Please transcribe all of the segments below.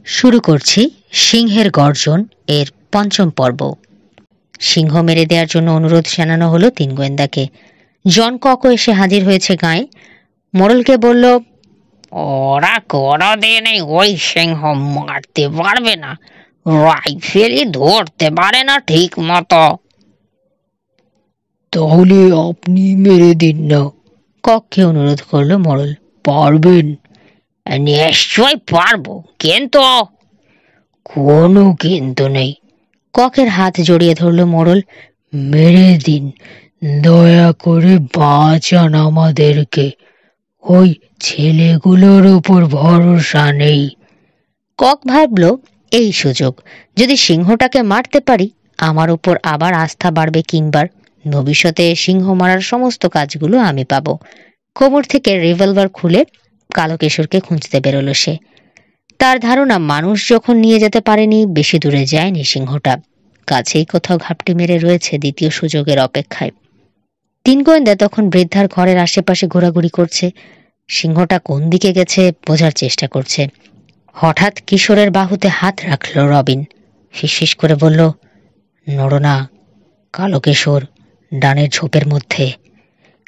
শুরু করছি সিংহের গর্জন এর পঞ্চম পর্ব। সিংহ মেরে দেওয়ার জন্য অনুরোধ জানানো হলো তিন গোয়েন্দাকে। জন ককও এসে হাজির হয়েছে গায়ে। মোড়লকে বলল, ওরা কোনোদিনই ওই সিংহ মারতে পারবে না, রাইফেলই ধরতে পারে না ঠিক মতো। তাহলে আপনি মেরে দিন না, কককে অনুরোধ করলো মোড়ল। পারবেন? নিশ্চয় পারবো, কিন্তু কোনো কিন্তু নেই। ককের হাত জড়িয়ে ধরল মোড়ল। মেরে দিন, দয়া করে বাঁচান আমাদেরকে, ওই ছেলেগুলোর উপর ভরসা নেই। কক ভাবল, এই সুযোগ, যদি সিংহটাকে মারতে পারি আমার উপর আবার আস্থা বাড়বে কিংবার ভবিষ্যতে সিংহ মারার সমস্ত কাজগুলো আমি পাবো। কোমর থেকে রিভলভার খুলে কালকেশরকে খুঁজতে বেরোলো সে। তার ধারণা, মানুষ যখন নিয়ে যেতে পারেনি বেশি দূরে যায়নি সিংহটা, কাছেই কোথাও ঘাপটি মেরে রয়েছে দ্বিতীয় সুযোগের অপেক্ষায়। তিন গোয়েন্দা তখন বৃদ্ধার ঘরের আশেপাশে ঘোরাঘুরি করছে। সিংহটা কোন দিকে গেছে বোঝার চেষ্টা করছে। হঠাৎ কিশোরের বাহুতে হাত রাখল রবিন। ফিসফিস করে বলল, নড়ো না কালকেশর, ডানের ঝোপের মধ্যে।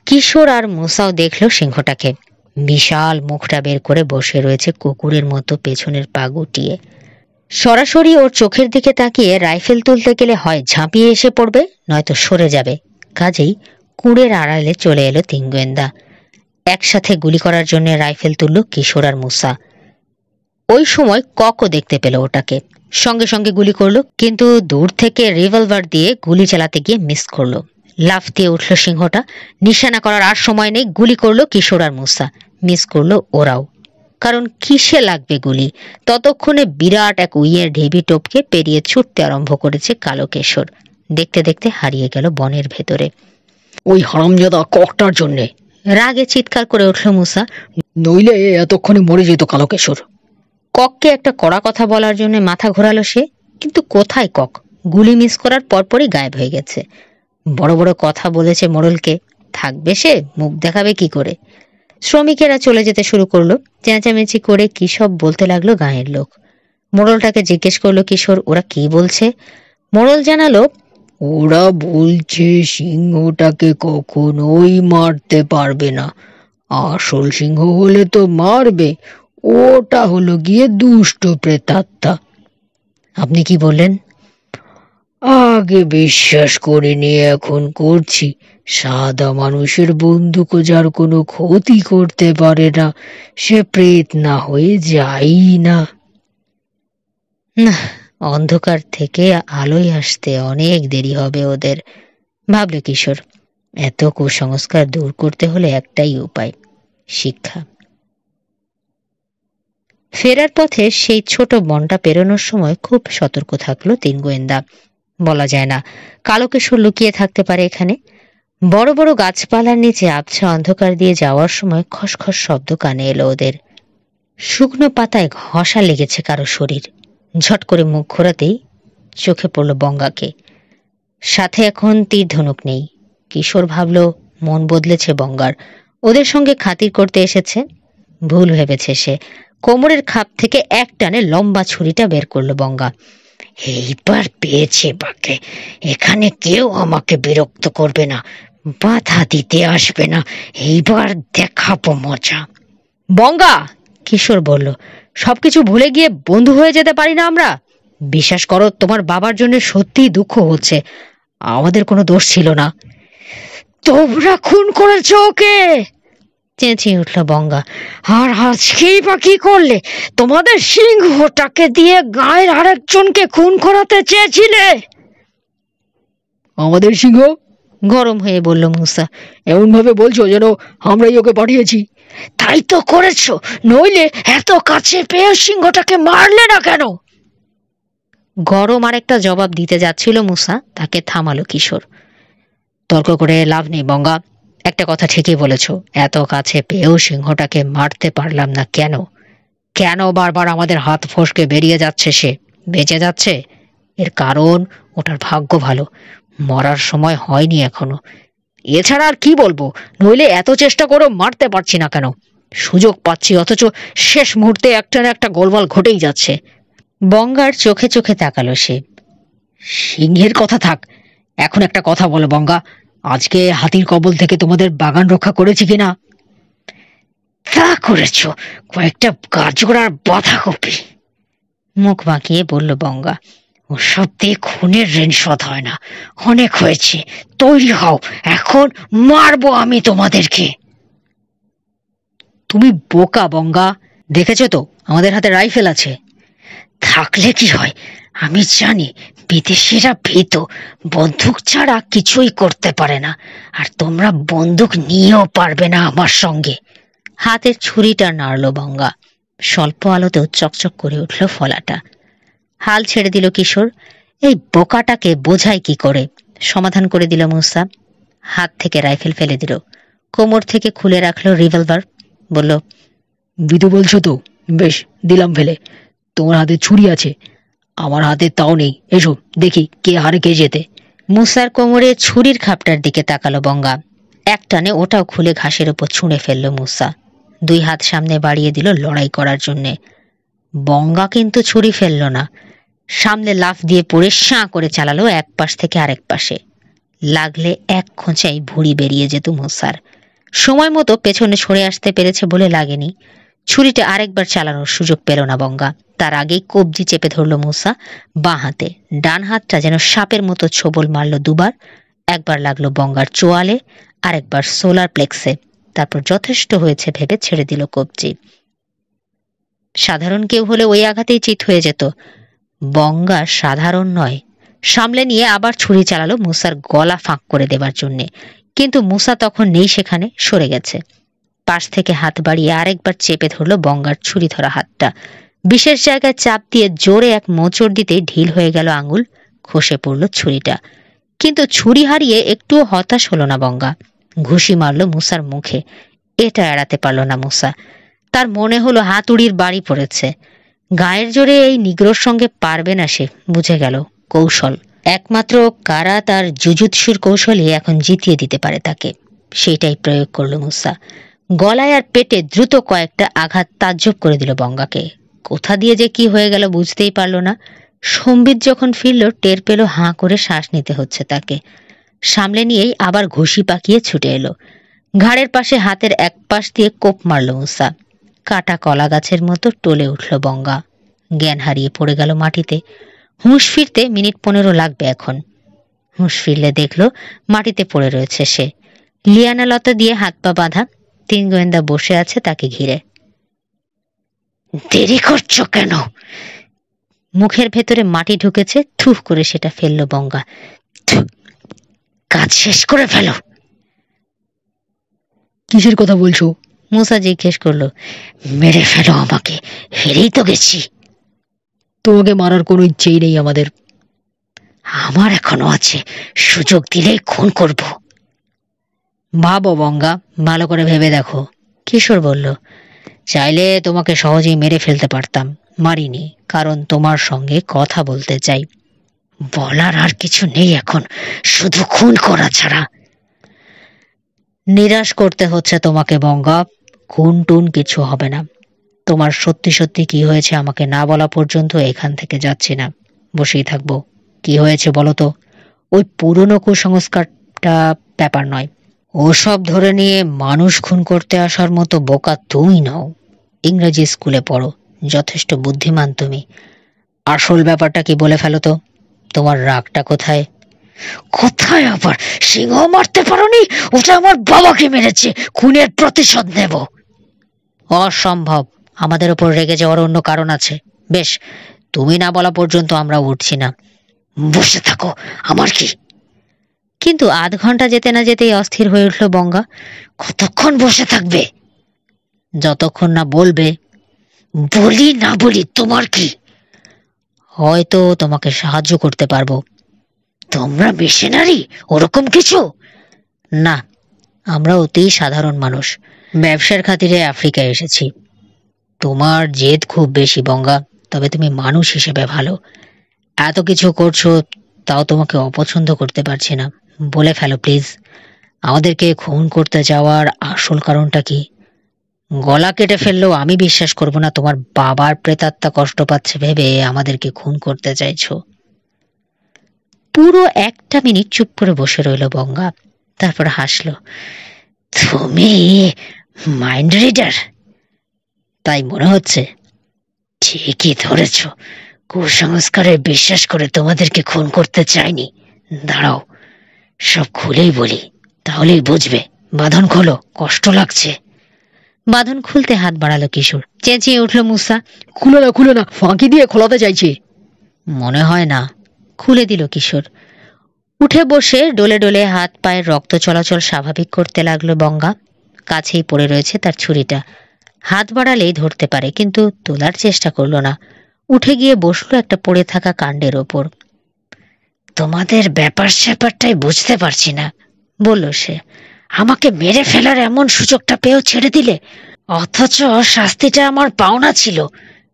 কিশোর আর মুসাও দেখল সিংহটাকে। বিশাল মুখটা বের করে বসে রয়েছে কুকুরের মতো পেছনের পা গুটিয়ে। সরাসরি ওর চোখের দিকে তাকিয়ে রাইফেল তুলতে গেলে হয় ঝাঁপিয়ে এসে পড়বে, নয়তো সরে যাবে। কাজেই কুড়ের আড়ালে চলে এলো তিন গোয়েন্দা। একসাথে গুলি করার জন্য রাইফেল তুলল কিশোর আর মুসা। ওই সময় ককও দেখতে পেল ওটাকে, সঙ্গে সঙ্গে গুলি করলো, কিন্তু দূর থেকে রিভলভার দিয়ে গুলি চালাতে গিয়ে মিস করলো। লাফ দিয়ে উঠল সিংহটা। নিশানা করার আর সময় নেই, গুলি করলো কিশোর আর মুসা। মিস করলো ওরাও, কারণ কিসে লাগবে গুলি। ততক্ষণে বিরাট এক উইয়ের ঢিবি টোপকে পেরিয়ে ছুটতে আরম্ভ করেছে কালকেশর। দেখতে দেখতে হারিয়ে গেল বনের ভেতরে। ওই হারামজাদা ককটার জন্যে, রাগে চিৎকার করে উঠল মুসা। নইলে এতক্ষণে মরে যেত কালকেশর। কককে একটা কড়া কথা বলার জন্য মাথা ঘোরালো সে, কিন্তু কোথায় কক? গুলি মিস করার পরপরই গায়েব হয়ে গেছে। বড় বড় কথা বলেছে মোড়লকে, থাকবে সে, মুখ দেখাবে কি করে? শ্রমিকেরা চলে যেতে শুরু করলো। চেঁচামেচি করে কি সব বলতে লাগলো গাঁয়ের লোক। মোড়লটাকে জিজ্ঞেস করলো কিশোর, ওরা কি বলছে? মোড়ল জানালো, ওরা বলছে সিংহটাকে কখনোই মারতে পারবে না, আসল সিংহ হলে তো মারবে, ওটা হলো গিয়ে দুষ্ট প্রেতাত্মা। আপনি কি বললেন? আগে বিশ্বাস করিনি, এখন করছি। সাদা মানুষের বন্দুকও যার কোনো ক্ষতি করতে পারে না, সে প্রেত না হয়ে যাই না। না, অন্ধকার থেকে আলোয় আসতে অনেক দেরি হবে ওদের, ভাবল কিশোর। এত কুসংস্কার দূর করতে হলে একটাই উপায়, শিক্ষা। ফেরার পথে সেই ছোট বনটা পেরোনোর সময় খুব সতর্ক থাকলো তিন গোয়েন্দা। বলা যায় না কালকেশর লুকিয়ে থাকতে পারে এখানে। বড় বড় গাছপালার নিচে আবছা অন্ধকার দিয়ে যাওয়ার সময় খসখস শব্দ কানে এলো ওদের। শুকনো পাতায় ঘষা লেগেছে কারো শরীর। ঝট করে মুখ ঘোরাতেই চোখে পড়ল বঙ্গাকে। সাথে এখন তীর ধনুক নেই। কিশোর ভাবল, মন বদলেছে বঙ্গার, ওদের সঙ্গে খাতির করতে এসেছে। ভুল ভেবেছে সে। কোমরের খাপ থেকে এক টানে লম্বা ছুরিটা বের করলো বঙ্গা। এইবার পেয়েছে বাকে, এখানে কেউ আমাকে বিরক্ত করবে না, বাধা দিতে আসবে না, এইবার দেখাবো মজা। বঙ্গা, কিশোর বলল, সবকিছু ভুলে গিয়ে বন্ধু হয়ে যেতে পারি না আমরা? বিশ্বাস করো, তোমার বাবার জন্য সত্যিই দুঃখ হচ্ছে, আমাদের কোনো দোষ ছিল না। তোমরা খুন করেছো ওকে, চেঁচিয়ে উঠল বঙ্গা। আর আজকেই বা কি করলে? তোমাদের সিংহটাকে দিয়ে গায়ের আরেকজনকে খুন করাতে চেয়েছিলে। আমাদের সিংহ? গরম হয়ে বলল মুসা। এমন ভাবে বলছো যেন আমরাই ওকে পাঠিয়েছি। তাই তো করেছো, নইলে এত কাছে পেয়ে সিংহটাকে মারলে না কেন? গরম আরেকটা জবাব দিতে যাচ্ছিল মুসা, তাকে থামালো কিশোর। তর্ক করে লাভ নেই বঙ্গা, একটা কথা ঠিকই বলেছ, এত কাছে পেয়েও সিংহটাকে মারতে পারলাম না কেন? কেন বারবার আমাদের হাত ফসকে বেরিয়ে যাচ্ছে সে, বেঁচে যাচ্ছে? এর কারণ ওটার ভাগ্য ভালো, মরার সময় হয়নি এখনো। এছাড়া আর কি বলবো, নইলে এত চেষ্টা করেও মারতে পারছি না কেন? সুযোগ পাচ্ছি, অথচ শেষ মুহূর্তে একটা না একটা গোলমাল ঘটেই যাচ্ছে। বঙ্গার চোখে চোখে তাকালো সে। সিংহের কথা থাক, এখন একটা কথা বলো বঙ্গা, আজকে হাতির কবল থেকে তোমাদের বাগান রক্ষা করেছি কিনা? তা করেছ, কয়েকটা গাজর আর বাঁধাকপি। মুখ বাঁকিয়ে বলল বঙ্গা। ওসব দিয়ে খুনের ঋণ শোধ হয় না, অনেক হয়েছে, তৈরি হও, এখন মারবো আমি তোমাদেরকে। তুমি বোকা বঙ্গা, দেখেছো তো আমাদের হাতে রাইফেল আছে। থাকলে কি হয়, আমি জানি বিদেশিরা ভীত, বন্দুক ছাড়া কিছুই করতে পারে না, আর তোমরা বন্দুক নিয়েও পারবে না আমার সঙ্গে। হাতের ছুরিটা নাড়ল বঙ্গা। স্বল্প আলোতেও চকচক করে উঠল ফলাটা। হাল ছেড়ে দিল কিশোর। এই বোকাটাকে বোঝায় কি করে? সমাধান করে দিল মুসা। হাত থেকে রাইফেল ফেলে দিল, কোমর থেকে খুলে রাখলো রিভলভার। বলল, বিধু বলছো তো, বেশ, দিলাম ফেলে। তোমার হাতে ছুরি আছে, আমার হাতে তাও নেই, এসো দেখি কে হারে কে যেতে। মুসার কোমরে ছুরির খাপটার দিকে তাকালো বঙ্গা। একটানে ওটাও খুলে ঘাসের উপর ছুঁড়ে ফেলল মুসা। দুই হাত সামনে বাড়িয়ে দিল লড়াই করার জন্যে। বঙ্গা কিন্তু ছুরি ফেলল না, সামনে লাফ দিয়ে পড়ে শাঁ করে চালালো এক পাশ থেকে আরেক পাশে। লাগলে এক খোঁচাই ভুঁড়ি বেরিয়ে যেত মুসার। সময় মতো পেছনে সরে আসতে পেরেছে বলে লাগেনি। ছুরিটা আরেকবার চালানোর সুযোগ পেল না বঙ্গা। তার আগেই কবজি চেপে ধরল মুসা বাঁ হাতে। ডান হাতটা যেন সাপের মতো ছোবল মারল দুবার। একবার লাগলো বঙ্গার চোয়ালে, আরেকবার সোলার প্লেক্সে। তারপর যথেষ্ট হয়েছে ভেবে ছেড়ে দিল কবজি। সাধারণ কেউ হলে ওই আঘাতেই চিৎ হয়ে যেত। বঙ্গা সাধারণ নয়। সামলে নিয়ে আবার ছুরি চালালো মুসার গলা ফাঁক করে দেবার জন্যে, কিন্তু মুসা তখন নেই সেখানে, সরে গেছে। পাশ থেকে হাত বাড়িয়ে আরেকবার চেপে ধরল বঙ্গার ছুরি ধরা হাতটা। বিশেষ জায়গায় চাপ দিয়ে জোরে এক মোচড় দিতেই ঢিল হয়ে গেল আঙুল, খসে পড়ল ছুরিটা। কিন্তু ছুরি হারিয়ে একটুও হতাশ হলো না বঙ্গা। ঘুষি মারল মুসার মুখে। এটা এড়াতে পারল না মুসা। তার মনে হলো হাতুড়ির বাড়ি পড়েছে। গায়ের জোরে এই নিগ্রোর সঙ্গে পারবে না সে, বুঝে গেল। কৌশল, একমাত্র কারাত আর জুজুৎসুর কৌশলই এখন জিতিয়ে দিতে পারে তাকে। সেইটাই প্রয়োগ করল মুসা। গলায় আর পেটে দ্রুত কয়েকটা আঘাত তাজ্জব করে দিল বঙ্গাকে। কোথা দিয়ে যে কি হয়ে গেল বুঝতেই পারল না। সম্বিত যখন ফিরল, টের পেল হাঁ করে শ্বাস নিতে হচ্ছে তাকে। সামলে নিয়েই আবার ঘুষি পাকিয়ে ছুটে এলো। ঘাড়ের পাশে হাতের এক পাশ দিয়ে কোপ মারল মুসা। কাটা কলা গাছের মতো টলে উঠল বঙ্গা। জ্ঞান হারিয়ে পড়ে গেল মাটিতে। হুঁশ ফিরতে মিনিট 15 লাগবে এখন। হুঁশ ফিরলে দেখল মাটিতে পড়ে রয়েছে সে। লিয়ানা লতা দিয়ে হাত পা বাঁধা। 3 গোয়েন্দা বসে আছে তাকে ঘিরে। দেরি করছো কেন? মুখের ভেতরে মাটি ঢুকেছে, থুহ করে সেটা ফেললো বঙ্গা। কাজ শেষ করে ফেলো। কিসের কথা বলছো? মুসা জিজ্ঞেস করলো। মেরে ফেলো আমাকে, হেরেই তো গেছি। তোমাকে মারার কোনো ইচ্ছেই নেই আমাদের। আমার এখনো আছে, সুযোগ দিলেই খুন করব। ভাবো বঙ্গা, ভালো করে ভেবে দেখো। কিশোর বলল, চাইলে তোমাকে সহজেই মেরে ফেলতে পারতাম, মারিনি, কারণ তোমার সঙ্গে কথা বলতে চাই। বলার আর কিছু নেই এখন, শুধু খুন করা ছাড়া। নিরাশ করতে হচ্ছে তোমাকে বঙ্গা। খুন টুন কিছু হবে না। তোমার সত্যি সত্যি কি হয়েছে আমাকে না বলা পর্যন্ত এখান থেকে যাচ্ছি না, বসেই থাকবো। কি হয়েছে বলো তো? ওই পুরনো কুসংস্কারটা ব্যাপার নয়। ওসব ধরে নিয়ে মানুষ খুন করতে আসার মতো বোকা তুমি নও। ইংরেজি স্কুলে পড়ো, যথেষ্ট বুদ্ধিমান তুমি। আসল ব্যাপারটা কি বলে ফেলো তো। তোমার রাগটা কোথায়? কোথায় আবার? সিংহ মারতে পারোনি? ওটা আমার বাবাকে মেরেছে, খুনের প্রতিশোধ নেব। অসম্ভব। আমাদের উপর রেগে যাওয়ার অন্য কারণ আছে। বেশ, তুমি না বলা পর্যন্ত আমরা উঠছি না। বসে থাকো, আমার কি। কিন্তু আধ ঘন্টা যেতে না যেতেই অস্থির হয়ে উঠল বঙ্গা। কতক্ষণ বসে থাকবে? যতক্ষণ না বলবে। বলি না বলি তোমার কি? হয়তো তোমাকে সাহায্য করতে পারবো। তোমরা মিশনারি ওরকম কিছু? না, আমরা অতি সাধারণ মানুষ, ব্যবসার খাতিরে আফ্রিকায় এসেছি। তোমার জেদ খুব বেশি বঙ্গা, তবে তুমি মানুষ হিসেবে ভালো। এত কিছু করছো, তাও তোমাকে অপছন্দ করতে পারছি না। বলে ফেলো প্লিজ, আমাদেরকে খুন করতে যাওয়ার আসল কারণটা কি? গলা কেটে ফেললেও আমি বিশ্বাস করব না তোমার বাবার প্রেতাত্মা কষ্ট পাচ্ছে ভেবে আমাদেরকে খুন করতে চাইছো। পুরো 1 মিনিট চুপ করে বসে রইল বঙ্গা, তারপর হাসলো। তুমি মাইন্ড রিডার? তাই মনে হচ্ছে। ঠিকই ধরেছ, কুসংস্কারে বিশ্বাস করে তোমাদেরকে খুন করতে চাইনি। দাঁড়াও, সব খুলেই বলি, তাহলেই বুঝবে। বাঁধন খোলো, কষ্ট লাগছে। বাঁধন খুলতে হাত বাড়ালো কিশোর। চেঁচিয়ে উঠল মুসা। খুলে না, ফাঁকি দিয়ে খোলাতে চাইছি। মনে হয় না। খুলে দিল কিশোর। উঠে বসে ডলে ডলে হাত পায়ের রক্ত চলাচল স্বাভাবিক করতে লাগলো বঙ্গা। কাছেই পড়ে রয়েছে তার ছুরিটা, হাত বাড়ালেই ধরতে পারে, কিন্তু তোলার চেষ্টা করলো না। উঠে গিয়ে বসলো একটা পড়ে থাকা কাণ্ডের ওপর। তোমাদের ব্যাপার স্যাপারটাই বুঝতে পারছি না, বলল সে। আমাকে মেরে ফেলার এমন সুযোগটা পেয়েও ছেড়ে দিলে, অথচ শাস্তিটা আমার পাওনা ছিল।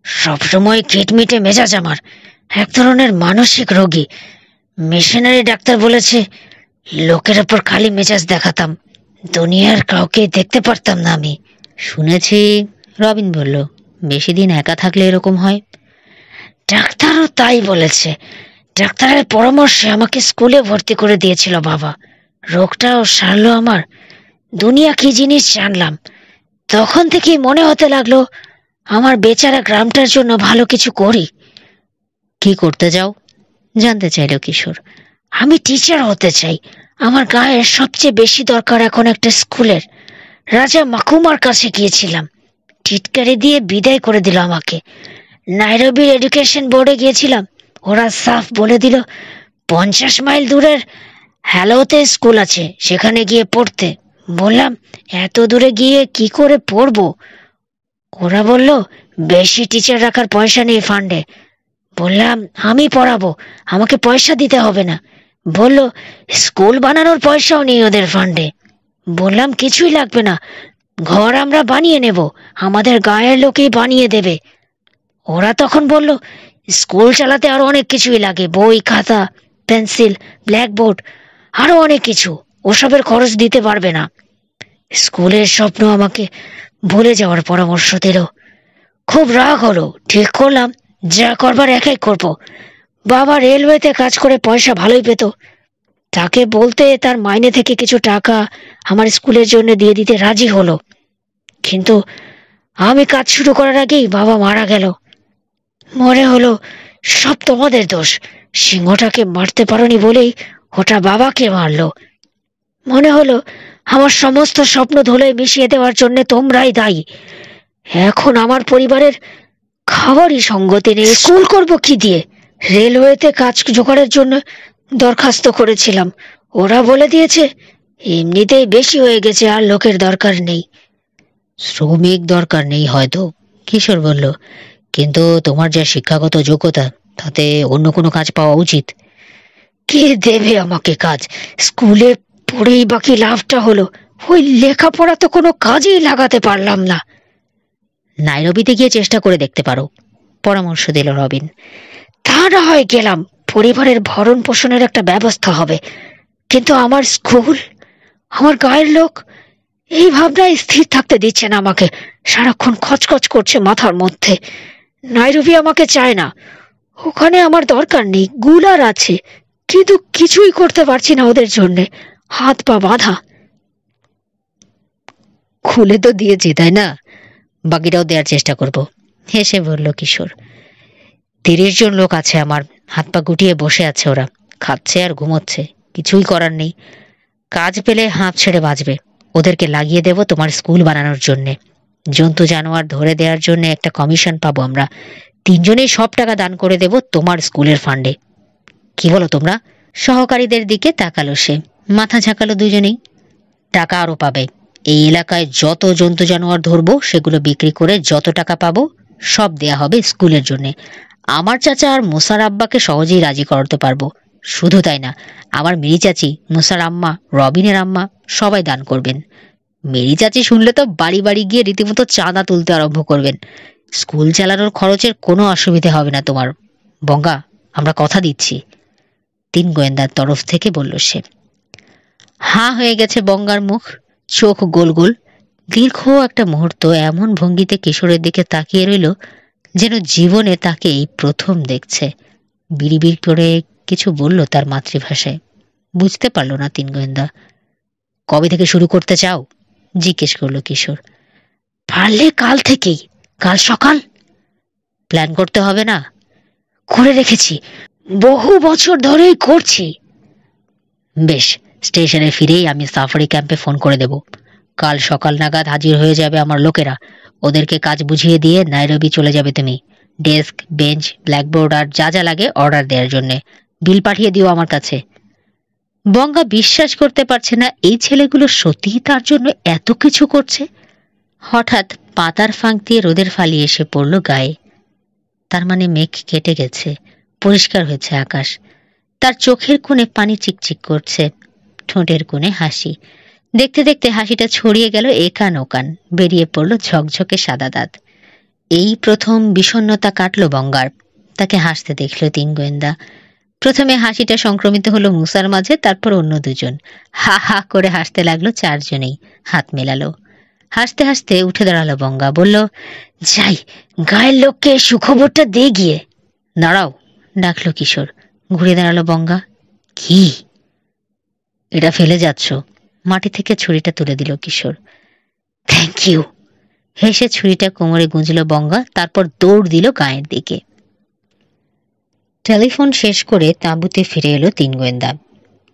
সবসময় কিটমিটে মেজাজ আমার, এক ধরনের মানসিক রোগী। মিশনারি ডাক্তার বলেছে লোকের ওপর খালি মেজাজ দেখাতাম, দুনিয়ার কাউকে দেখতে পারতাম না আমি। শুনেছি, রবিন বলল, বেশি দিন একা থাকলে এরকম হয়। ডাক্তারও তাই বলেছে। ডাক্তারের পরামর্শে আমাকে স্কুলে ভর্তি করে দিয়েছিল বাবা। রোগটাও সারলো আমার। দুনিয়া কি জিনিস জানলাম। তখন থেকেই মনে হতে লাগলো আমার বেচারা গ্রামটার জন্য ভালো কিছু করি। কি করতে যাও? জানতে চাইল কিশোর। আমি টিচার হতে চাই। আমার গায়ের সবচেয়ে বেশি দরকার এখন একটা স্কুলের। রাজা মাকুমার কাছে গিয়েছিলাম, টিটকারি দিয়ে বিদায় করে দিল আমাকে। নাইরোবির এডুকেশন বোর্ডে গিয়েছিলাম, ওরা সাফ বলে দিল 50 মাইল দূরের হ্যালোতে স্কুল আছে, সেখানে গিয়ে পড়তে। বললাম এত দূরে গিয়ে কি করে পড়বো? ওরা বলল বেশি টিচার রাখার পয়সা নেই ফান্ডে। বললাম আমি পড়াবো, আমাকে পয়সা দিতে হবে না। বলল স্কুল বানানোর পয়সাও নেই ওদের ফান্ডে। বললাম কিছুই লাগবে না, ঘর আমরা বানিয়ে নেব, আমাদের গায়ের লোকেই বানিয়ে দেবে। ওরা তখন বলল স্কুল চালাতে আরো অনেক কিছুই লাগে, বই, খাতা, পেন্সিল, ব্ল্যাকবোর্ড, আরো অনেক কিছু। ওসবের খরচ দিতে পারবে না। স্কুলের স্বপ্ন আমাকে ভুলে যাওয়ার পরামর্শ দিল। খুব রাগ হলো। ঠিক করলাম যা করবার একাই করব। বাবা রেলওয়েতে কাজ করে পয়সা ভালোই পেত। তাকে বলতে তার মাইনে থেকে কিছু টাকা আমার স্কুলের জন্য দিয়ে দিতে রাজি হলো। কিন্তু আমি কাজ শুরু করার আগেই বাবা মারা গেল। মনে হলো সব তোমাদের দোষ। সিংহটাকে মারতে পারোনি বলেই ওটা বাবাকে মারলো। মনে হলো আমার সমস্ত স্বপ্ন ধুলোয় মিশিয়ে দেওয়ার জন্য তোমরাই দায়ী। এখন আমার পরিবারের খাবারই সঙ্গতি নেই। স্কুল করব কি দিয়ে? রেলওয়েতে কাজ জোগাড়ের জন্য দরখাস্ত করেছিলাম, ওরা বলে দিয়েছে এমনিতেই বেশি হয়ে গেছে, আর লোকের দরকার নেই। শ্রমিক দরকার নেই হয়তো, কিশোর বলল, কিন্তু তোমার যা শিক্ষাগত যোগ্যতা, তাতে অন্য কোনো কাজ পাওয়া উচিত। কে দেবে আমাকে কাজ? স্কুলে পড়েই বাকি লাভটা হলো, ওই লেখাপড়া তো কোনো কাজেই লাগাতে পারলাম না। নাইরোবিতে গিয়ে চেষ্টা করে দেখতে পারো, পরামর্শ দিল রবিন। তা না হয় গেলাম, পরিবারের ভরণ পোষণের একটা ব্যবস্থা হবে, কিন্তু আমার স্কুল, আমার গায়ের লোক, এই ভাবনায় স্থির থাকতে দিচ্ছে না আমাকে। সারাক্ষণ খচখচ করছে মাথার মধ্যে। নাইরোবি আমাকে চায় না, ওখানে আমার দরকার নেই। গুলার আছে, কিন্তু কিছুই করতে পারছি না ওদের জন্যে, হাত পা বাঁধা। খুলে তো দিয়েছি তাই না, বাকিটাও দেওয়ার চেষ্টা করব, হেসে বলল কিশোর। 30 জন লোক আছে আমার, হাত পা গুটিয়ে বসে আছে, ওরা খাচ্ছে আর ঘুমোচ্ছে, কিছুই করার নেই। কাজ পেলে হাঁপ ছেড়ে বাঁচবে। ওদেরকে লাগিয়ে দেব তোমার স্কুল বানানোর জন্যে। জন্তু জানোয়ার ধরে দেওয়ার জন্য একটা কমিশন পাবো আমরা। 3 জনেই সব টাকা দান করে দেব তোমার স্কুলের ফান্ডে। কি বলো তোমরা? সহকারীদের দিকে তাকালো সে, মাথা ঝাঁকালো দুজনেই। টাকা আরো পাবে। এই এলাকায় যত জন্তু জানোয়ার ধরবো সেগুলো বিক্রি করে যত টাকা পাবো সব দেয়া হবে স্কুলের জন্য। আমার চাচা আর মুসার আব্বাকে সহজেই রাজি করাতে পারবো। শুধু তাই না, আমার মেরি চাচি, মুসার আম্মা, রবিনের আম্মা সবাই দান করবেন। মেরি চাচি শুনলে তো বাড়ি বাড়ি গিয়ে রীতিমতো চাঁদা তুলতে আরম্ভ করবেন। স্কুল চালানোর খরচের কোনো অসুবিধা হবে না তোমার, বঙ্গা, আমরা কথা দিচ্ছি। 3 গোয়েন্দার তরফ থেকে বলল সে। হাঁ হয়ে গেছে বঙ্গার মুখ, চোখ গোল গোল। দীর্ঘ একটা মুহূর্ত এমন ভঙ্গিতে কিশোরের দিকে তাকিয়ে রইল যেন জীবনে তাকে এই প্রথম দেখছে। বিড়বিড় করে কিছু বলল তার মাতৃভাষায়, বুঝতে পারল না তিন গোয়েন্দা। কবে থেকে শুরু করতে চাও? জিজ্ঞেস করলো কিশোর। পারলে কাল থেকেই, কাল সকাল। প্ল্যান করতে হবে না? করে রেখেছি, বহু বছর ধরেই করছি। বেশ, স্টেশনে ফিরেই আমি সাফারি ক্যাম্পে ফোন করে দেব। কাল সকাল নাগাদ হাজির হয়ে যাবে আমার লোকেরা। ওদেরকে কাজ বুঝিয়ে দিয়ে নাইরোবি চলে যাবে তুমি। ডেস্ক, বেঞ্চ, ব্ল্যাকবোর্ড আর যা যা লাগে অর্ডার দেওয়ার জন্য বিল পাঠিয়ে দিও আমার কাছে। বঙ্গা বিশ্বাস করতে পারছে না এই ছেলেগুলো সত্যিই তার জন্য এত কিছু করছে। হঠাৎ পাতার ফাঁক দিয়ে রোদের ফালি এসে পড়ল গায়ে। তার মানে মেঘ কেটে গেছে, পরিষ্কার হয়েছে আকাশ। তার চোখের কোণে পানি চিকচিক করছে, ঠোঁটের কোণে হাসি। দেখতে দেখতে হাসিটা ছড়িয়ে গেল একান ওকান, বেরিয়ে পড়ল ঝকঝকে সাদা দাঁত। এই প্রথম বিষণ্ণতা কাটল বঙ্গার। তাকে হাসতে দেখল তিন গোয়েন্দা। প্রথমে হাসিটা সংক্রমিত হলো মুসার মাঝে, তারপর অন্য দুজন। হা হা করে হাসতে লাগলো চারজনেই, হাত মেলালো। হাসতে হাসতে উঠে দাঁড়ালো বঙ্গা, বলল, যাই, গায়ের লোককে সুখবরটা দিয়ে গিয়ে। দাঁড়াও, ডাকলো কিশোর। ঘুরে দাঁড়ালো বঙ্গা। কি? এটা ফেলে যাচ্ছ? মাটি থেকে ছুরিটা তুলে দিল কিশোর। Thank you. হেসে ছুরিটা কোমরে গুঁজল বঙ্গা, তারপর দৌড় দিল গায়ের দিকে। টেলিফোন শেষ করে তাঁবুতে ফিরে এলো তিন গোয়েন্দা।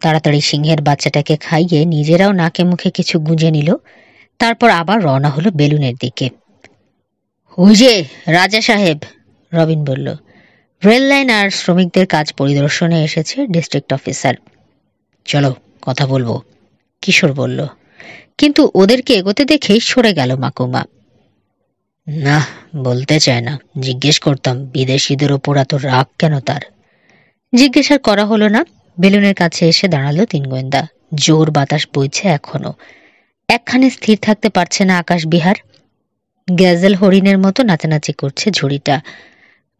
তাড়াতাড়ি সিংহের বাচ্চাটাকে খাইয়ে নিজেরাও নাকে মুখে কিছু গুঁজে নিল। তারপর আবার রওনা হলো বেলুনের দিকে। ওই যে রাজা সাহেব, রবিন বলল। রেল লাইন আর শ্রমিকদের কাজ পরিদর্শনে এসেছে ডিস্ট্রিক্ট অফিসার। চলো কথা বলবো, কিশোর বলল। কিন্তু ওদেরকে এগোতে দেখেই সরে গেল মাকুমা। না, বলতে চায় না। জিজ্ঞেস করতাম বিদেশিদের ওপর এত রাগ কেন তার। জিজ্ঞেস আর করা হলো না। বেলুনের কাছে এসে দাঁড়ালো তিন গোয়েন্দা। জোর বাতাস বইছে এখনো। একখানে স্থির থাকতে পারছে না আকাশ বিহার। গ্যাজেল হরিণের মতো নাচানাচি করছে ঝুড়িটা।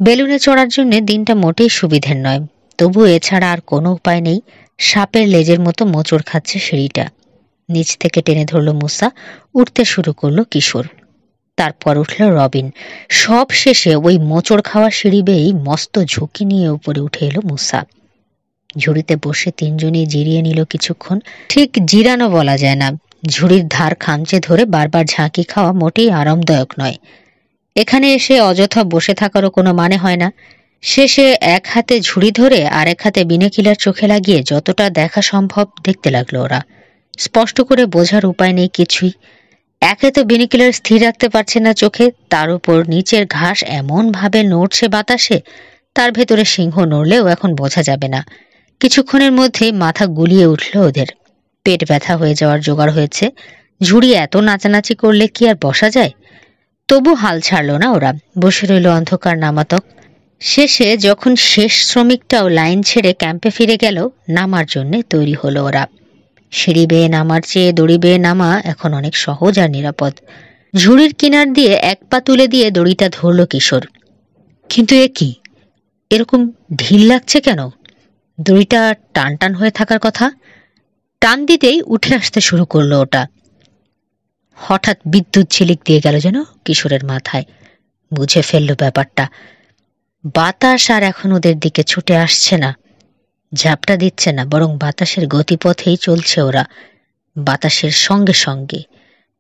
বেলুনে চড়ার জন্য দিনটা মোটেই সুবিধের নয়, তবু এছাড়া আর কোনো উপায় নেই। সাপের লেজের মতো মোচড় খাচ্ছে সিঁড়িটা। নিচ থেকে টেনে ধরল মুসা, উঠতে শুরু করলো কিশোর। তারপর উঠল রবিন। সব শেষে ওই মোচড় খাওয়া সিঁড়ি বেয়েই মস্ত ঝুঁকি নিয়ে উপরে উঠে এলো মুসা। ঝুড়িতে বসে তিনজনই জিরিয়ে নিল কিছুক্ষণ। ঠিক জিরানো বলা যায় না, ঝুড়ির ধার খামচে ধরে বারবার ঝাঁকি খাওয়া মোটেই আরামদায়ক নয়। এখানে এসে অযথা বসে থাকারও কোনো মানে হয় না। শেষে এক হাতে ঝুড়ি ধরে আর এক হাতে বিনেকিলার চোখে লাগিয়ে যতটা দেখা সম্ভব দেখতে লাগলো ওরা। স্পষ্ট করে বোঝার উপায় নেই কিছুই। একে তো বিনিকিলার স্থির রাখতে পারছে না চোখে, তার উপর নিচের ঘাস এমন ভাবে নড়ছে বাতাসে, তার ভেতরে সিংহ নড়লেও এখন বোঝা যাবে না। কিছুক্ষণের মধ্যে মাথা গুলিয়ে উঠল ওদের। পেট ব্যথা হয়ে যাওয়ার জোগাড় হয়েছে। ঝুড়ি এত নাচানাচি করলে কি আর বসা যায়? তবু হাল ছাড়ল না ওরা, বসে রইল অন্ধকার নামাতক। শেষে যখন শেষ শ্রমিকটাও লাইন ছেড়ে ক্যাম্পে ফিরে গেল, নামার জন্যে তৈরি হলো ওরা। সিঁড়ি বেয়ে নামার চেয়ে দড়ি বেয়ে নামা এখন অনেক সহজ আর নিরাপদ। ঝুড়ির কিনার দিয়ে এক পা তুলে দিয়ে দড়িটা ধরল কিশোর। কিন্তু এ কি, এরকম ঢিল লাগছে কেন? দড়িটা টান টান হয়ে থাকার কথা। টান দিতেই উঠে আসতে শুরু করলো ওটা। হঠাৎ বিদ্যুৎ ঝিলিক দিয়ে গেল যেন কিশোরের মাথায়। বুঝে ফেললো ব্যাপারটা। বাতাস আর এখন ওদের দিকে ছুটে আসছে না, ঝাপটা দিচ্ছে না, বরং বাতাসের গতিপথেই চলছে ওরা। বাতাসের সঙ্গে সঙ্গে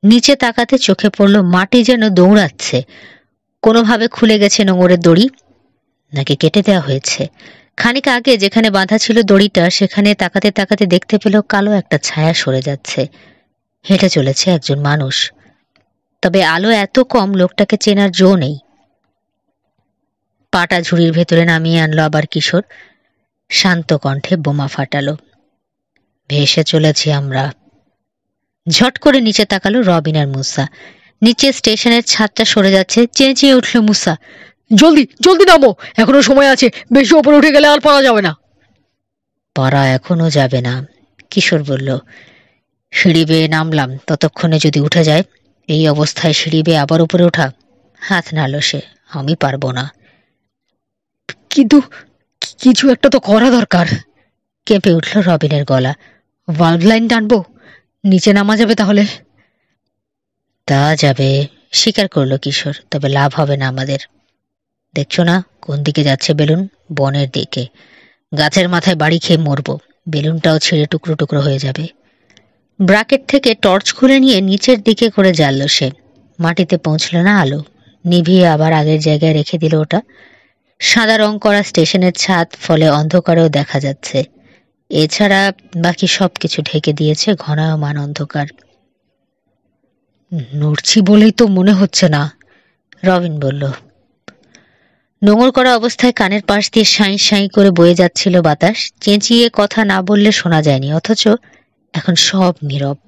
নিচে তাকাতে চোখে পড়ল মাটি যেন দৌড়াচ্ছে। কোনোভাবে খুলে গেছে নোঙরের দড়ি, নাকি কেটে দেওয়া হয়েছে। খানিক আগে যেখানে বাঁধা ছিল দড়িটা, সেখানে তাকাতে তাকাতে দেখতে পেল কালো একটা ছায়া সরে যাচ্ছে। হেঁটে চলেছে একজন মানুষ, তবে আলো এত কম লোকটাকে চেনার জো নেই। পাটা ঝুড়ির ভেতরে নামিয়ে আনলো আবার কিশোর। শান্ত কণ্ঠে বোমা ফাটালো। ভেসে চলেছি আমরা। ঝট করে নিচে তাকালো রবিন আর মুসা। নিচে স্টেশনের ছাদটা সরে যাচ্ছে। চেঁচিয়ে উঠল মুসা, জলদি জলদি নামো, এখনো সময় আছে, বেশি ওপরে উঠে গেলে আর পারা যাবে না। পারা এখনো যাবে না, কিশোর বলল। সিঁড়ি বেয়ে নামলাম, ততক্ষণে যদি উঠে যায়। এই অবস্থায় সিঁড়ি বেয়ে আবার উপরে ওঠা? হাত নাড়ল সে। আমি পারবো না। কিন্তু কিছু একটা তো করা দরকার। কেঁপে উঠল রবিনের গলা। ভালভ লাইন টানবো, নিচে নামা যাবে তাহলে? তা যাবে, স্বীকার করলো কিশোর। তবে লাভ হবে না আমাদের। দেখছো না কোন দিকে যাচ্ছে বেলুন? বনের দিকে। গাছের মাথায় বাড়ি খেয়ে মরবো, বেলুনটাও ছিঁড়ে টুকরো টুকরো হয়ে যাবে। ব্রাকেট থেকে টর্চ খুলে নিয়ে নিচের দিকে করে জ্বাললো সে। মাটিতে পৌঁছলো না আলো। নিভিয়ে আবার আগের জায়গায় রেখে দিল ওটা। সাদা রং করা স্টেশনের ছাদ, ফলে অন্ধকারেও দেখা যাচ্ছে। এছাড়া বাকি সবকিছু ঢেকে দিয়েছে ঘনায়মান অন্ধকার। নড়ছি বলেই তো মনে হচ্ছে না, রবিন বলল। নোঙর করা অবস্থায় কানের পাশ দিয়ে সাঁই সাঁই করে বয়ে যাচ্ছিল বাতাস। চেঁচিয়ে কথা না বললে শোনা যায়নি, অথচ এখন সব নীরব।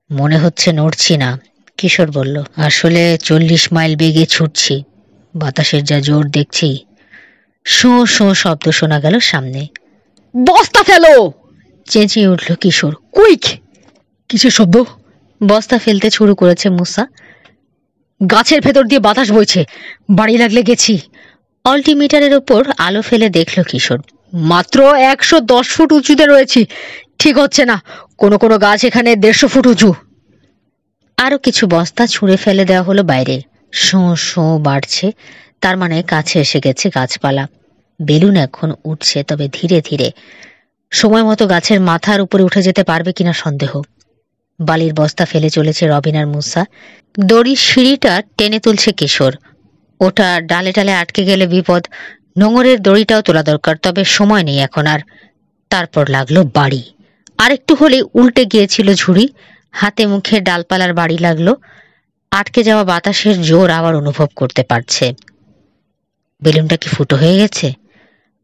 মনে হচ্ছে নড়ছি না, কিশোর বলল। আসলে 40 মাইল বেগে ছুটছি। বাতাসের যা জোর দেখছি। শোঁ শোঁ শব্দ শোনা গেল সামনে। বস্তা ফেলো, চেঁচিয়ে উঠল কিশোর। কুইক! কিসের শব্দ? বস্তা ফেলতে শুরু করেছে মুসা। গাছের ভেতর দিয়ে বাতাস বইছে, বাড়ি লাগলে গেছি। অল্টিমিটারের ওপর আলো ফেলে দেখল কিশোর। মাত্র 110 ফুট উঁচুতে রয়েছি। ঠিক হচ্ছে না, কোনো কোনো গাছ এখানে 150 ফুট উঁচু। আরো কিছু বস্তা ছুঁড়ে ফেলে দেওয়া হলো বাইরে। শোঁ শোঁ বাড়ছে, তার মানে কাছে এসে গেছে গাছপালা। বেলুন এখন উঠছে, তবে ধীরে ধীরে। সময় মতো গাছের মাথার উপরে উঠে যেতে পারবে কিনা সন্দেহ। বালির বস্তা ফেলে চলেছে রবিন আর মুসা। দড়ির সিঁড়িটা টেনে তুলছে কিশোর। ওটা ডালে ডালে আটকে গেলে বিপদ। নোঙরের দড়িটাও তোলা দরকার, তবে সময় নেই এখন আর। তারপর লাগলো বাড়ি। আরেকটু হলে উল্টে গিয়েছিল ঝুড়ি। হাতে মুখে ডালপালার বাড়ি লাগলো। আটকে যাওয়া বাতাসের জোর আবার অনুভব করতে পারছে। বেলুনটা কি ফুটো হয়ে গেছে?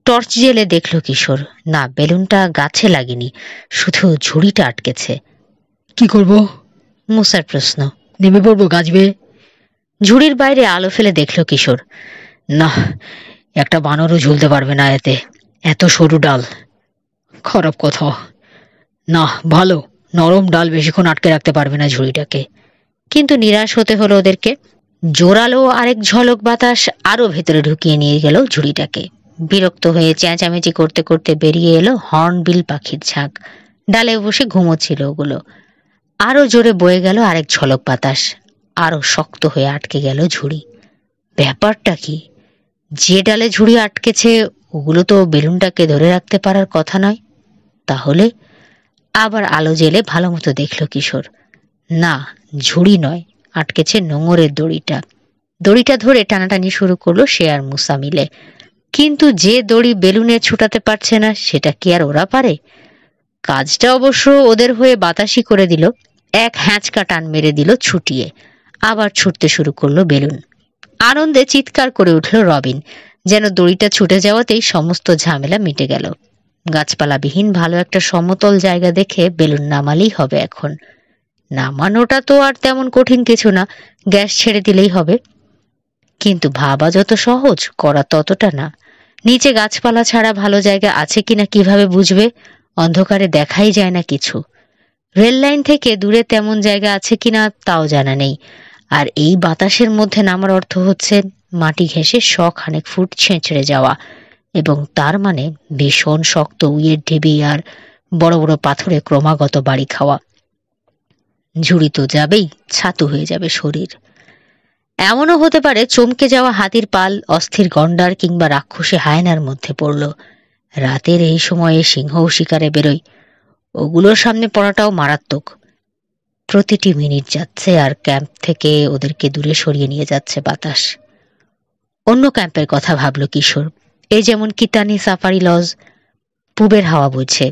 টর্চ জেলে দেখল কিশোর। না, বেলুনটা গাছে লাগেনি, শুধু ঝুড়িটা আটকেছে। কি করব? মুসার প্রশ্ন। নেমে পড়বো গাছ বেয়ে? ঝুড়ির বাইরে আলো ফেলে দেখল কিশোর। না, একটা বানরও ঝুলতে পারবে না এতে, এত সরু ডাল। খারাপ কথা। না, ভালো, নরম ডাল বেশিক্ষণ আটকে রাখতে পারবে না ঝুড়িটাকে। কিন্তু নিরাশ হতে হলো ওদেরকে। জোরালো আরেক ঝলক বাতাস আরো ভেতরে ঢুকিয়ে নিয়ে গেল ঝুড়িটাকে। বিরক্ত হয়ে চেঁচামেচি করতে করতে বেরিয়ে এলো হর্নবিল পাখির ঝাঁক। ডালে বসে ঘুমোচ্ছিল ওগুলো। আরো জোরে বয়ে গেল আরেক ঝলক বাতাস। আরো শক্ত হয়ে আটকে গেল ঝুড়ি। ব্যাপারটা কি? যে ডালে ঝুড়ি আটকেছে ওগুলো তো বেলুনটাকে ধরে রাখতে পারার কথা নয়। তাহলে আবার আলো জেলে ভালো মতো দেখল কিশোর। না, ঝুড়ি নয়, আটকেছে নোঙরের দড়িটা। দড়িটা ধরে টানাটানি শুরু করলো সে আর মুসা মিলে। কিন্তু যে দড়ি বেলুনে ছুটাতে পারছে না, সেটা কি আর ওরা পারে? কাজটা অবশ্য ওদের হয়ে বাতাসই করে দিল। এক হ্যাঁচকা টান মেরে দিল ছুটিয়ে। আবার ছুটতে শুরু করলো বেলুন। আনন্দে চিৎকার করে উঠল রবিন, যেন দড়িটা ছুটে যাওয়াতেই সমস্ত ঝামেলা মিটে গেল। গাছপালাবিহীন ভালো একটা সমতল জায়গা দেখে বেলুন নামালেই হবে এখন। নামানোটা তো আর তেমন কঠিন কিছু না, গ্যাস ছেড়ে দিলেই হবে। কিন্তু ভাবা যত সহজ, করা ততটা না। নিচে গাছপালা ছাড়া ভালো জায়গা আছে কিনা কিভাবে বুঝবে? অন্ধকারে দেখাই যায় না কিছু। রেল লাইন থেকে দূরে তেমন জায়গা আছে কিনা তাও জানা নেই। আর এই বাতাসের মধ্যে নামার অর্থ হচ্ছে মাটি ঘেঁষে 100 খানেক ফুট ছেঁচড়ে যাওয়া, এবং তার মানে ভীষণ শক্ত উইয়ের ঢিবি আর বড় বড় পাথরে ক্রমাগত বাড়ি খাওয়া। ঝুড়ি তো যাবেই, ছাতু হয়ে যাবে শরীর। এমনও হতে পারে চমকে যাওয়া হাতির পাল অস্থির গন্ডার কিংবা রাক্ষসী হায়নার মধ্যে পড়ল। রাতের এই সময়ে সিংহও শিকারে বেরোয়। ওগুলোর সামনে পড়াটাও মারাত্মক। প্রতিটি মিনিট যাচ্ছে আর ক্যাম্প থেকে ওদেরকে দূরে সরিয়ে নিয়ে যাচ্ছে বাতাস। অন্য ক্যাম্পের কথা ভাবল কিশোর। এই যেমন কিতানি সাফারি লজ। পূবের হাওয়া বইছে।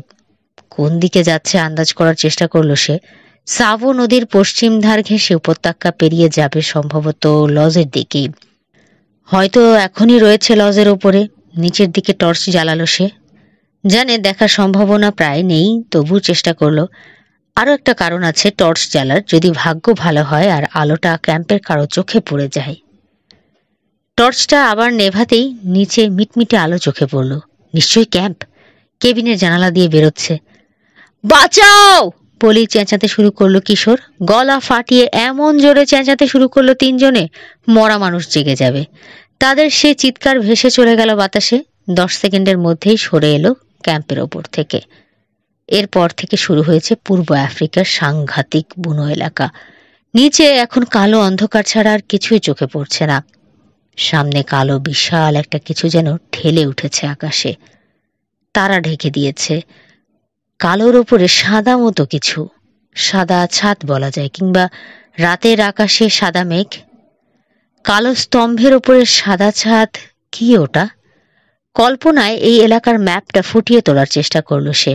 কোন দিকে যাচ্ছে আন্দাজ করার চেষ্টা করলো সে। সাভো নদীর পশ্চিম ধার ঘেঁষে উপত্যকা পেরিয়ে যাবে সম্ভবত লজের দিকেই। হয়তো এখনই রয়েছে লজের ওপরে। নিচের দিকে টর্চ জ্বালালো সে। জানে দেখার সম্ভাবনা প্রায় নেই, তবু চেষ্টা করলো। আরো একটা কারণ আছে টর্চ জ্বালার, যদি ভাগ্য ভালো হয় আর আলোটা ক্যাম্পের কারো চোখে পড়ে যায়। টর্চটা আবার নেভাতেই নিচে মিটমিটে আলো চোখে পড়ল। নিশ্চয়ই ক্যাম্প। কেবিনের জানালা দিয়ে বেরোচ্ছে। বাঁচাও বলি চেঁচাতে শুরু করলো কিশোর। গলা ফাটিয়ে এমন জোরে চেঁচাতে শুরু করলো 3 জনে, মরা মানুষ জেগে যাবে। তাদের সে চিৎকার ভেসে চলে গেল বাতাসে। 10 সেকেন্ডের মধ্যেই সরে এলো ক্যাম্পের ওপর থেকে। এরপর থেকে শুরু হয়েছে পূর্ব আফ্রিকার সাংঘাতিক বুনো এলাকা। নিচে এখন কালো অন্ধকার ছাড়া আর কিছুই চোখে পড়ছে না। সামনে কালো বিশাল একটা কিছু যেন ঠেলে উঠেছে আকাশে, তারা ঢেকে দিয়েছে। কালোর ওপরে সাদা মতো কিছু, সাদা ছাদ বলা যায়, কিংবা রাতের আকাশে সাদা মেঘ। কালো স্তম্ভের ওপরে সাদা ছাদ, কি ওটা? কল্পনায় এই এলাকার ম্যাপটা ফুটিয়ে তোলার চেষ্টা করলো সে।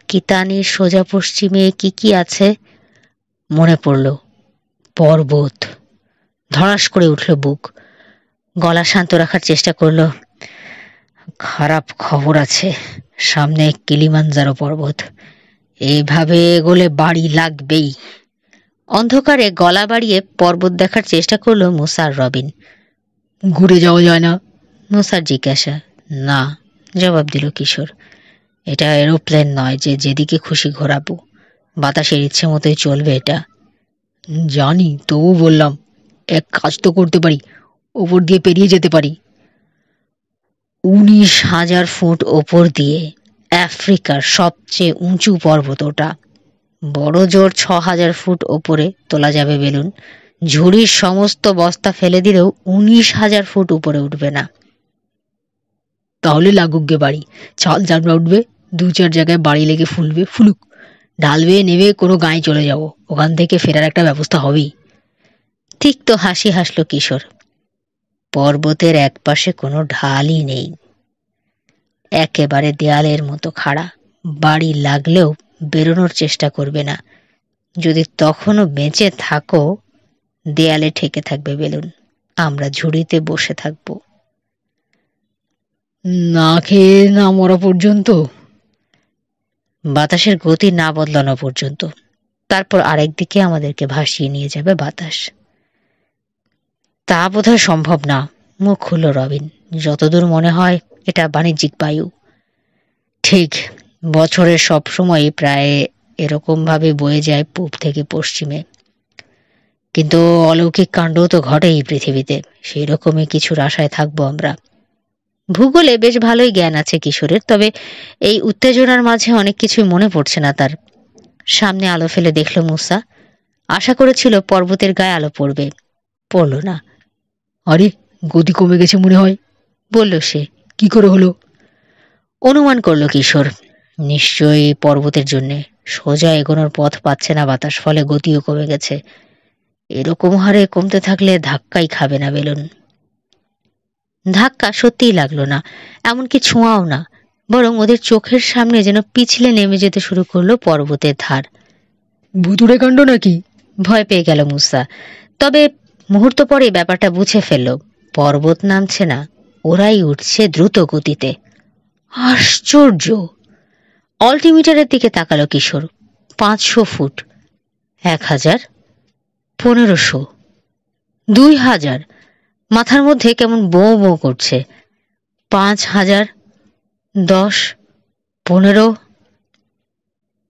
কিতানির সোজা পশ্চিমে কি কি আছে মনে পড়ল, পর্বত। ধড়াস করে উঠল বুক। গলা শান্ত রাখার চেষ্টা করলো। খারাপ খবর আছে, সামনে কিলিমানজারো পর্বত, এভাবে এগোলে বাড়ি লাগবেই। অন্ধকারে গলা বাড়িয়ে পর্বত দেখার চেষ্টা করলো মুসা আর রবিন। ঘুরে যাওয়া যায় না? মুসার জিজ্ঞাসা। না, জবাব দিল কিশোর। এটা এরোপ্লেন নয় যে যেদিকে খুশি ঘোরাবো, বাতাসের ইচ্ছে মতোই চলবে এটা। জানি, তবু বললাম, এক কাজ তো করতে পারি, ওপর দিয়ে পেরিয়ে যেতে পারি। 19,000 ফুট ওপর দিয়ে আফ্রিকার সবচেয়ে উঁচু পর্বত ওটা। বড় জোর 6,000 ফুট ওপরে তোলা যাবে বেলুন। ঝুড়ির সমস্ত বস্তা ফেলে দিলেও 19,000 ফুট উপরে উঠবে না। তাহলে লাগুক গে বাড়ি, চাল চামড়া উঠবে, 2-4 জায়গায় বাড়ি লেগে ফুলুক, ঢাল বেয়ে নেবে কোনো গাঁয়ে চলে যাব, ওখান থেকে ফেরার একটা ব্যবস্থা হবেই। তিক্ত হাসি হাসল কিশোর। পর্বতের একপাশে কোনো ঢালই নেই, একেবারে দেয়ালের মতো খাড়া। বাড়ি লাগলেও বেরোনোর চেষ্টা করবে না। যদি তখনও বেঁচে থাকো, দেয়ালে ঠেকে থাকবে বেলুন, আমরা ঝুড়িতে বসে থাকবো। না খেয়ে না মরা পর্যন্ত? বাতাসের গতি না বদলানো পর্যন্ত। তারপর আরেকদিকে আমাদেরকে ভাসিয়ে নিয়ে যাবে বাতাস। তা বোধহয় সম্ভব না, মুখ খুলল রবিন। যতদূর মনে হয় এটা বাণিজ্যিক বায়ু। ঠিক, বছরের সব সময় প্রায় এরকম ভাবে বয়ে যায় পূব থেকে পশ্চিমে। কিন্তু অলৌকিক কাণ্ডও তো ঘটেই পৃথিবীতে, সেই রকমই কিছুর আশায় থাকবো আমরা। ভূগোলে বেশ ভালোই জ্ঞান আছে কিশোরের, তবে এই উত্তেজনার মাঝে অনেক কিছুই মনে পড়ছে না তার। সামনে আলো ফেলে দেখল মুসা। আশা করেছিল পর্বতের গায়ে আলো পড়বে, পড়ল না। আরে, গতি কমে গেছে মনে হয়, বলল সে। কি করে হলো? অনুমান করল কিশোর, নিশ্চয়ই পর্বতের জন্যে। সোজা এগোনোর পথ পাচ্ছে না বাতাস, ফলে গতিও কমে গেছে। এরকম হারে কমতে থাকলে ধাক্কাই খাবে না বেলুন। ধাক্কা সত্যিই লাগলো না, এমনকি ছোঁয়াও না, বরং ওদের চোখের সামনে যেন পিছলে নেমে যেতে শুরু করলো পর্বতের ধার। ভুতুড়ে কাণ্ড নাকি? ভয় পেয়ে গেল মুসা, তবে মুহূর্ত পরে ব্যাপারটা বুঝে ফেলল। পর্বত নামছে না, ওরাই উঠছে দ্রুত গতিতে। আশ্চর্য! অল্টিমিটারের দিকে তাকালো কিশোর। 500 ফুট, 1000, 1500, 2000। মাথার মধ্যে কেমন বৌ বৌ করছে। 5000, 10, 15।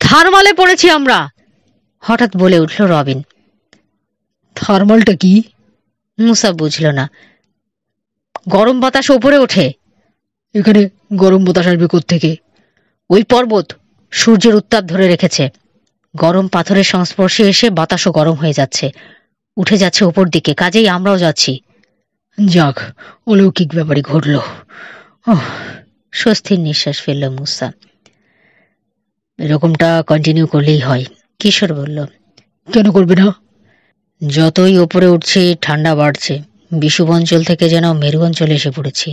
থার্মালে পড়েছি আমরা, হঠাৎ বলে উঠল রবিন। থার্মালটা কি? মুসা বুঝল না। গরম বাতাস ওপরে ওঠে। এখানে গরম বাতাস আসবে কোত্থেকে? ওই পর্বত সূর্যের উত্তাপ ধরে রেখেছে। গরম পাথরের সংস্পর্শে এসে বাতাসও গরম হয়ে যাচ্ছে, উঠে যাচ্ছে ওপর দিকে, কাজেই আমরাও যাচ্ছি। যাক, অলৌকিক ব্যাপারই ঘটল। স্বস্তির নিঃশ্বাস ফেলল মুসা। এরকমটা কন্টিনিউ করলেই হয়, কিশোর বলল। কেন করবে না? যতই ওপরে উঠছি ঠান্ডা বাড়ছে। বিষুব অঞ্চল থেকে যেন মেরু অঞ্চলে এসে পড়েছি।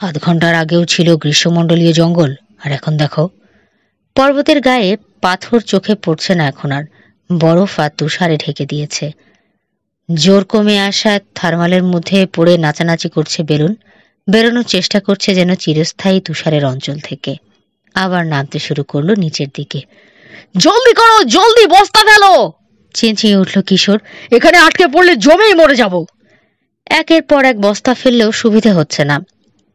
আধ ঘন্টার আগেও ছিল গ্রীষ্মমণ্ডলীয় জঙ্গল, আর এখন দেখো। পর্বতের গায়ে পাথর চোখে পড়ছে না এখন আর, বরফ আর তুষারে ঢেকে দিয়েছে। জোর কমে আসা থার্মালের মধ্যে পড়ে নাচানাচি করছে বেলুন। বেরোনোর চেষ্টা করছে যেন চিরস্থায়ী তুষারের অঞ্চল থেকে। আবার নামতে শুরু করলো নিচের দিকে। জলদি করো, জলদি বস্তা ফেলো, চেঁচিয়ে উঠল কিশোর। এখানে আটকে পড়লে জমেই মরে যাব। একের পর এক বস্তা ফেললেও সুবিধে হচ্ছে না।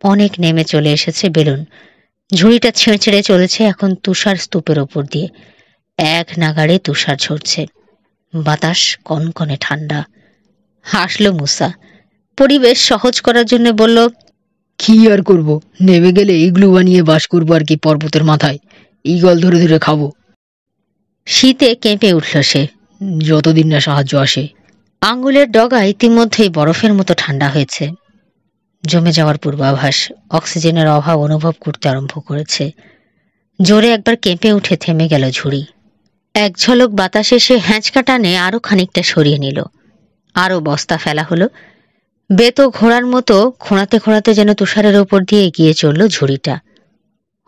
অনেক নেমে চলে এসেছে বেলুন। ঝুড়িটা ছেঁচড়ে চলেছে এখন তুষার স্তূপের ওপর দিয়ে। এক নাগাড়ে তুষার ঝরছে, বাতাস কনকনে ঠান্ডা। হাসল মুসা। পরিবেশ সহজ করার জন্য বলল, কি আর করব, নেমে গেলে ইগলু বানিয়ে বাস করবো আর কি পর্বতের মাথায়। ঈগল ধরে ধরে খাবো। শীতে কেঁপে উঠল সে। যতদিন না সাহায্য আসে। আঙুলের ডগা ইতিমধ্যেই বরফের মতো ঠান্ডা হয়েছে। জমে যাওয়ার পূর্বাভাস। অক্সিজেনের অভাব অনুভব করতে আরম্ভ করেছে। জোরে একবার কেঁপে উঠে থেমে গেল ঝুড়ি। এক ঝলক বাতাসে সে হ্যাঁচকা টানে আরো খানিকটা সরিয়ে নিল। আরো বস্তা ফেলা হলো। বেতো ঘোড়ার মতো খোঁড়াতে খোঁড়াতে যেন তুষারের ওপর দিয়ে এগিয়ে চলল ঝুড়িটা।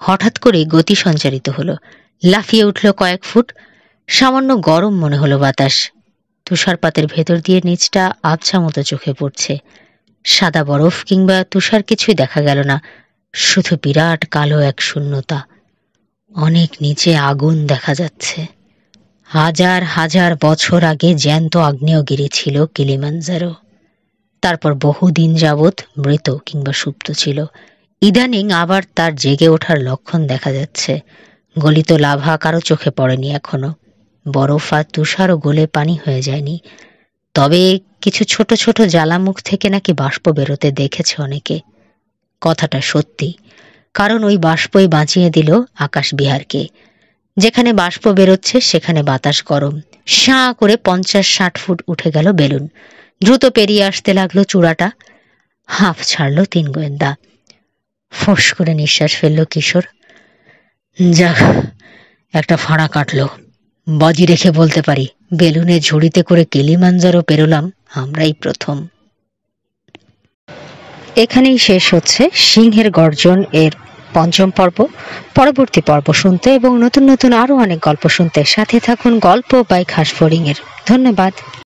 হঠাৎ করে গতি সঞ্চারিত হলো। লাফিয়ে উঠল কয়েক ফুট। সামান্য গরম মনে হলো বাতাস। তুষারপাতের ভেতর দিয়ে নিচটা আবছা মতো চোখে পড়ছে। সাদা বরফ কিংবা তুষার কিছুই দেখা গেল না, শুধু বিরাট কালো এক শূন্যতা। অনেক নিচে আগুন দেখা যাচ্ছে। হাজার হাজার বছর আগে জ্যান্ত আগ্নেয়গিরি ছিল কিলিমানজারো। তারপর বহুদিন যাবৎ মৃত কিংবা সুপ্ত ছিল। ইদানিং আবার তার জেগে ওঠার লক্ষণ দেখা যাচ্ছে। গলিত লাভা কারো চোখে পড়েনি এখনো। বরফ আর তুষারও গলে পানি হয়ে যায়নি। তবে কিছু ছোট ছোট জ্বালামুখ থেকে নাকি বাষ্প বেরোতে দেখেছে অনেকে। কথাটা সত্যি, কারণ ওই বাষ্পই বাঁচিয়ে দিল আকাশ বিহারকে। যেখানে বাষ্প বেরোচ্ছে সেখানে বাতাস গরম। শাঁ করে 50-60 ফুট উঠে গেল বেলুন। দ্রুত পেরিয়ে আসতে লাগলো চূড়াটা। হাঁফ ছাড়ল 3 গোয়েন্দা। ফোঁস করে নিঃশ্বাস ফেলল কিশোর। যাক, একটা ফাঁড়া কাটলো। বাজি রেখে বলতে পারি, বেলুনে ঝুড়িতে করে কিলিমানজারো পেরোলাম আমরাই প্রথম। এখানেই শেষ হচ্ছে সিংহের গর্জন এর 5ম পর্ব। পরবর্তী পর্ব শুনতে এবং নতুন নতুন আরো অনেক গল্প শুনতে সাথে থাকুন গল্প বাই খাসফড়িং এর। ধন্যবাদ।